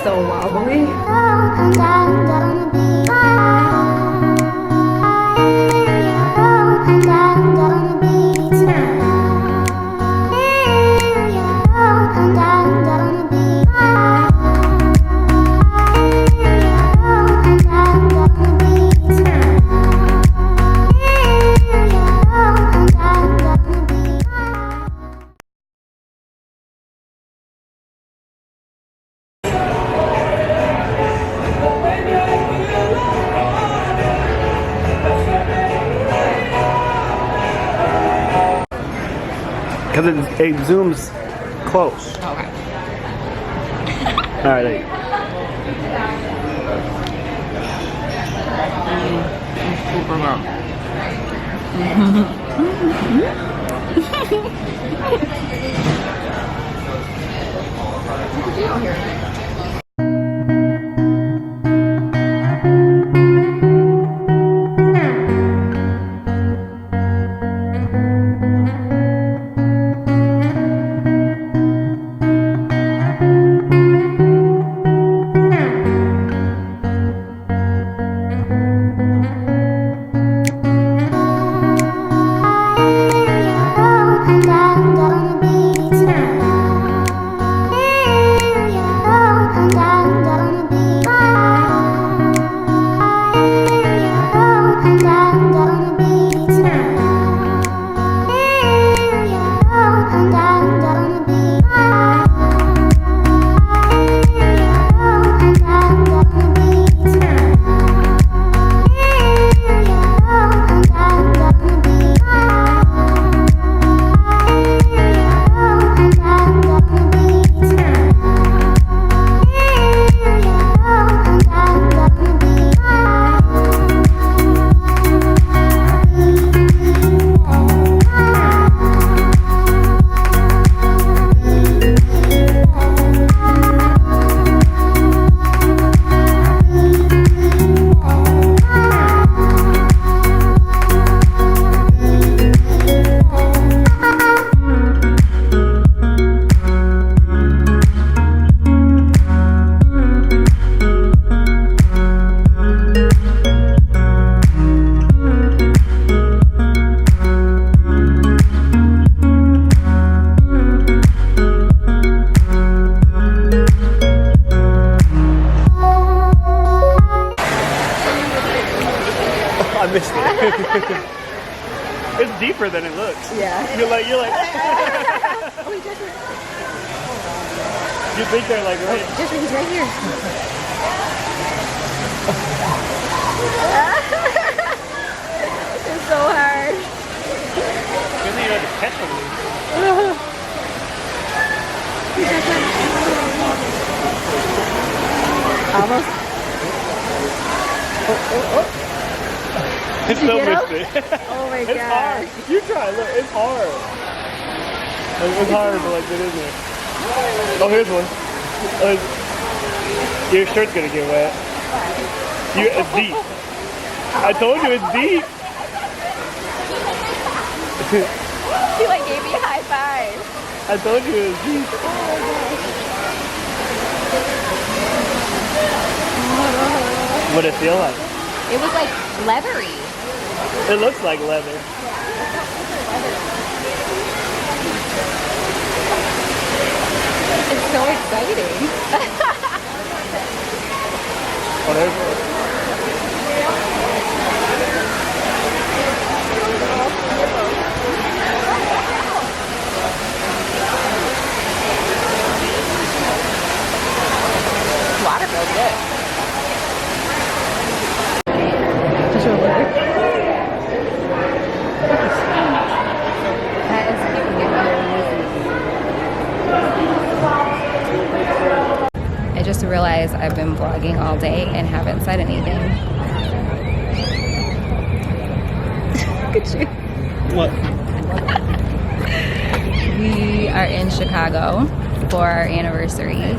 so wobbly. Because it zooms close. Okay. Alright, there you go. Super well. What's the deal here? I missed it. It's deeper than it looks. Yeah. You're like. Oh, he does it. You think they're like right? Just he's right here. It's so hard. You don't even have to catch them. Almost. Oh. It's still missed it. Oh my It's hard. gosh. You try. Look, it's hard. It's hard, but like it isn't. Oh, here's one. Your shirt's gonna get wet. It's deep. I told you it's deep. She like gave me a high five. I told you it was deep. What'd it feel like? It was like leathery. It looks like leather. It's so exciting. Oh, there's one. Water feels good. That is I just realized I've been vlogging all day and haven't said anything. Look at you. What? We are in Chicago for our anniversary.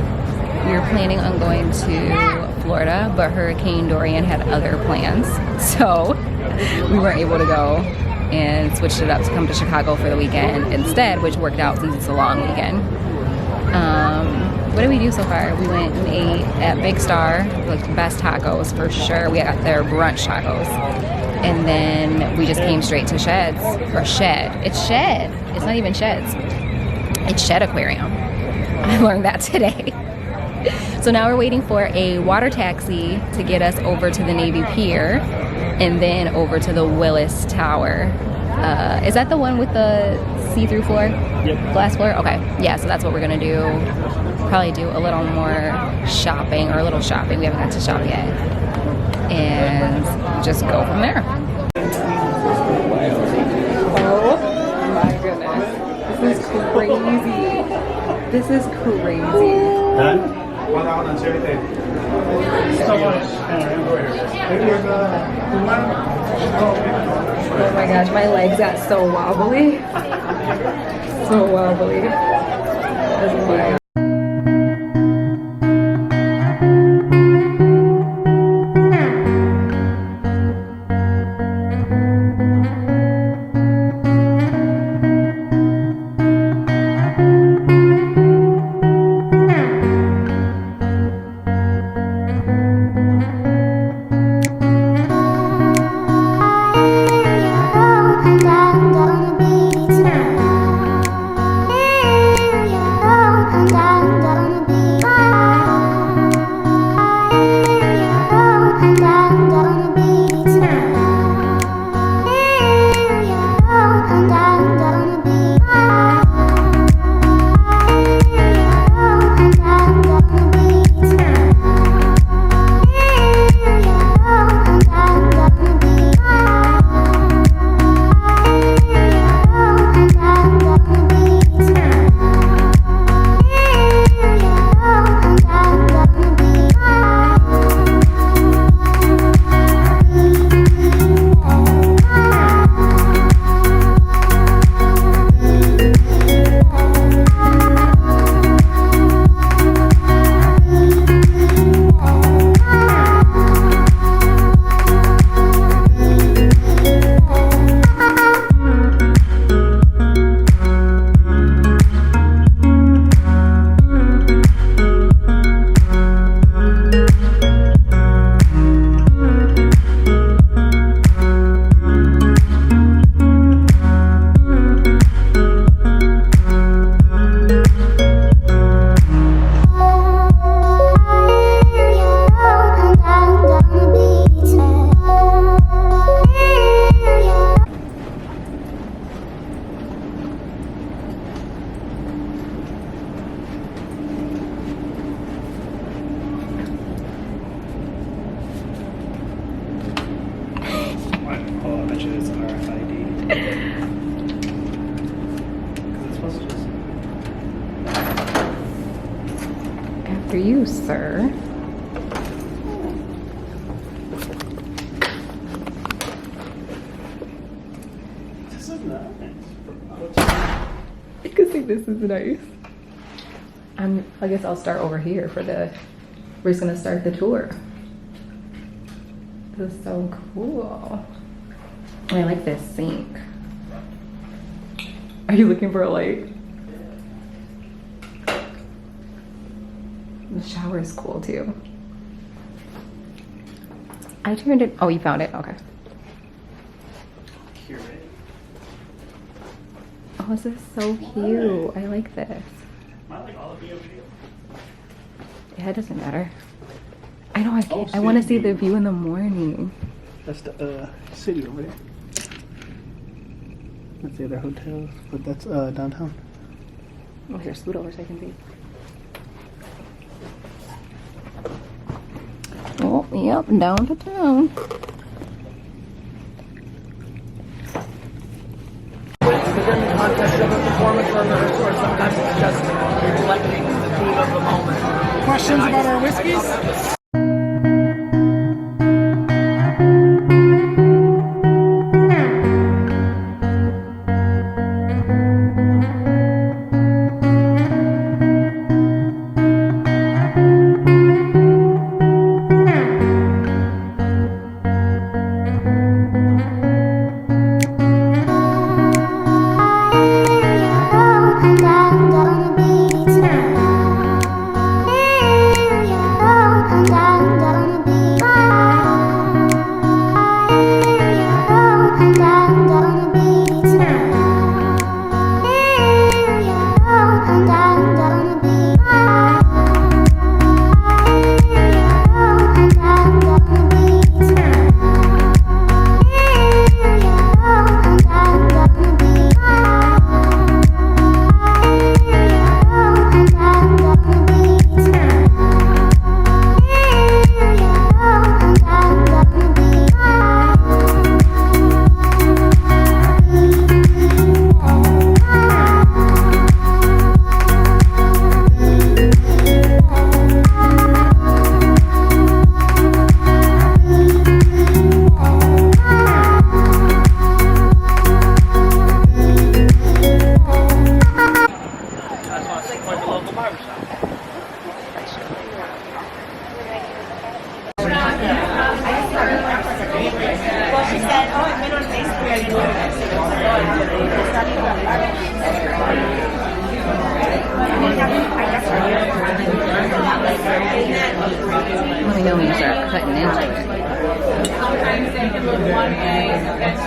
We were planning on going to Florida, but Hurricane Dorian had other plans, so we weren't able to go and switched it up to come to Chicago for the weekend instead, which worked out since it's a long weekend. what did we do so far? We went and ate at Big Star, like the best tacos for sure. We got their brunch tacos. And then we just came straight to Sheds, or Shed. It's Shed. It's not even Sheds. It's Shed Aquarium. I learned that today. So now we're waiting for a water taxi to get us over to the Navy Pier and then over to the Willis Tower. Is that the one with the see-through floor? Yep. Glass floor? Okay. Yeah, so that's what we're gonna do. Probably do a little more shopping, or a little shopping. We haven't got to shop yet. And just go from there. Oh my goodness. This is crazy. This is crazy. So much. Oh my gosh, my legs got so wobbly. So wobbly. That's wild. After you, sir. This is nice. You can see this is nice. I guess I'll start over here for the, we're just gonna start the tour. This is so cool. I like this sink. Are you looking for a light? The shower is cool too. I turned it, oh, you found it, okay. Oh, this is so cute. I like this. Yeah, it doesn't matter. I know, I want to see the view in the morning. That's the city over there. That's the other hotels, but that's downtown. Oh, here, scoot over so I can see. Oh, yep, down to town. Within the context of a performance or a rehearsal, or sometimes it's just reflecting the theme of the moment. Questions about our whiskeys?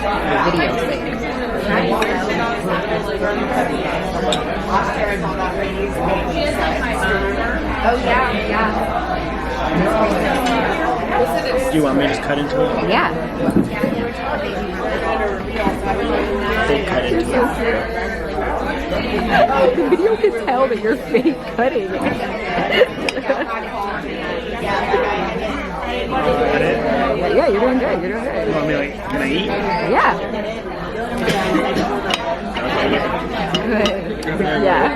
for video's sake. Oh yeah. Do you want me to just cut into it? Yeah. They cut into it. The video can tell that you're fake cutting. Cut it? Yeah, you're doing good. You're doing good. You want me like, can I eat? Yeah. Good. Yeah.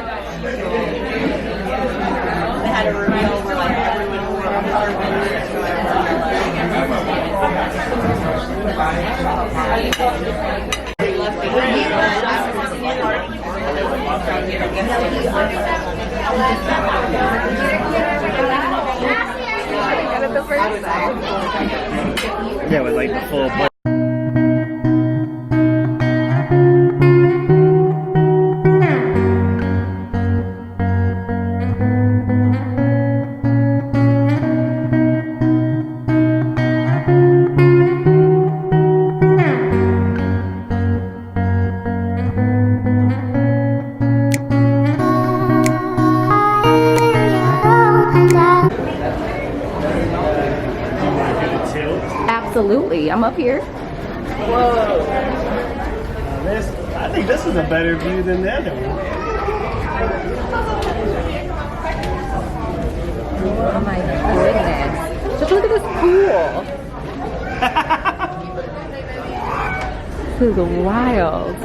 Yeah, with like the full butt. Absolutely. I'm up here. Whoa. I think this is a better view than the other one. Oh my goodness. Just look at this pool. This is wild.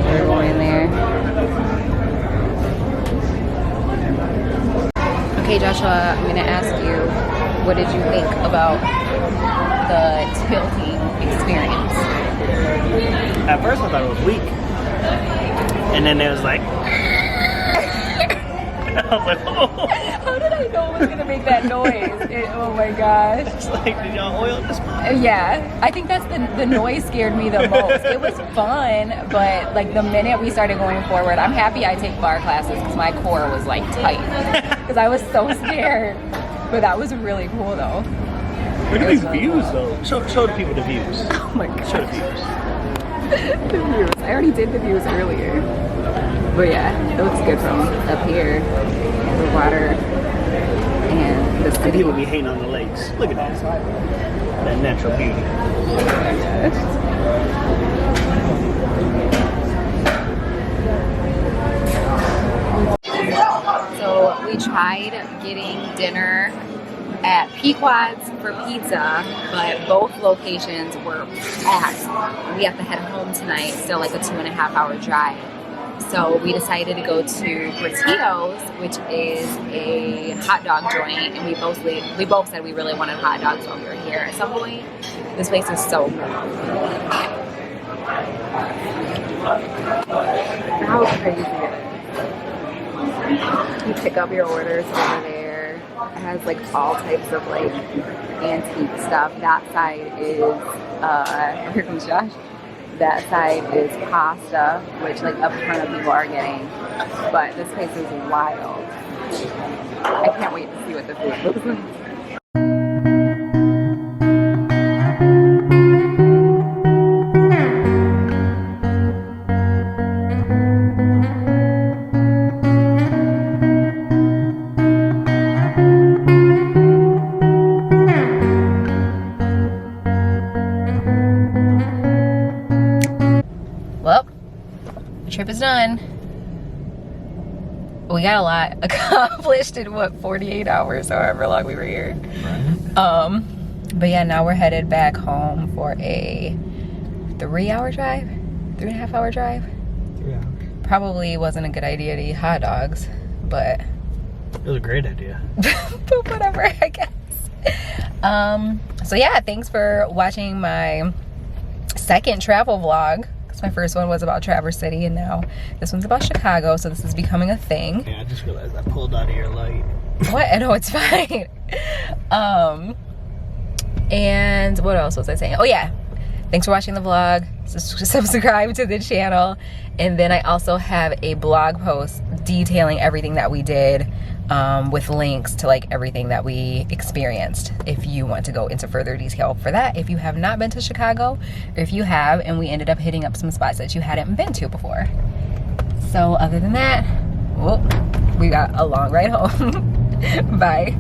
We're going there. Okay, Joshua, I'm gonna ask you, what did you think about the tilting experience? At first I thought it was weak. And then it was like, I was like, oh. How did I know it was gonna make that noise? Oh my gosh. It's like, did y'all oil this one? Yeah, I think that's the noise scared me the most. It was fun, but like the minute we started going forward, I'm happy I take bar classes because my core was like tight because I was so scared. But that was really cool though. Look at these views though. Show the people the views. Oh my god. Show the views. The views. I already did the views earlier. But yeah, it looks good from up here. The water and the And city. people be hating on the lakes. Look at that. That natural beauty. So we tried getting dinner at Pequod's for pizza, but both locations were packed. We have to head home tonight, still like a 2.5-hour drive. So we decided to go to Petit's, which is a hot dog joint, and we both said we really wanted hot dogs while we were here at some point. This place is so good. How crazy it is. You pick up your orders over there. It has like all types of like antique stuff. That side is here comes Josh. That side is pasta, which like a ton of people are getting. But this place is wild. I can't wait to see what the food looks like. Well, the trip is done. We got a lot accomplished in what, 48 hours, however long we were here. Right. But yeah, now we're headed back home for a 3-hour drive, 3.5-hour drive. 3 hours. Probably wasn't a good idea to eat hot dogs, but It was a great idea. but whatever, I guess. So yeah, thanks for watching my second travel vlog. My first one was about Traverse City, and now this one's about Chicago, so this is becoming a thing. Yeah, I just realized I pulled out of your light. What? I know, it's fine. And what else was I saying? Oh yeah, Thanks for watching the vlog. Subscribe to the channel. And then I also have a blog post detailing everything that we did, with links to like everything that we experienced, if you want to go into further detail for that, if you have not been to Chicago, or if you have and we ended up hitting up some spots that you hadn't been to before. So other than that, well, we got a long ride home. Bye.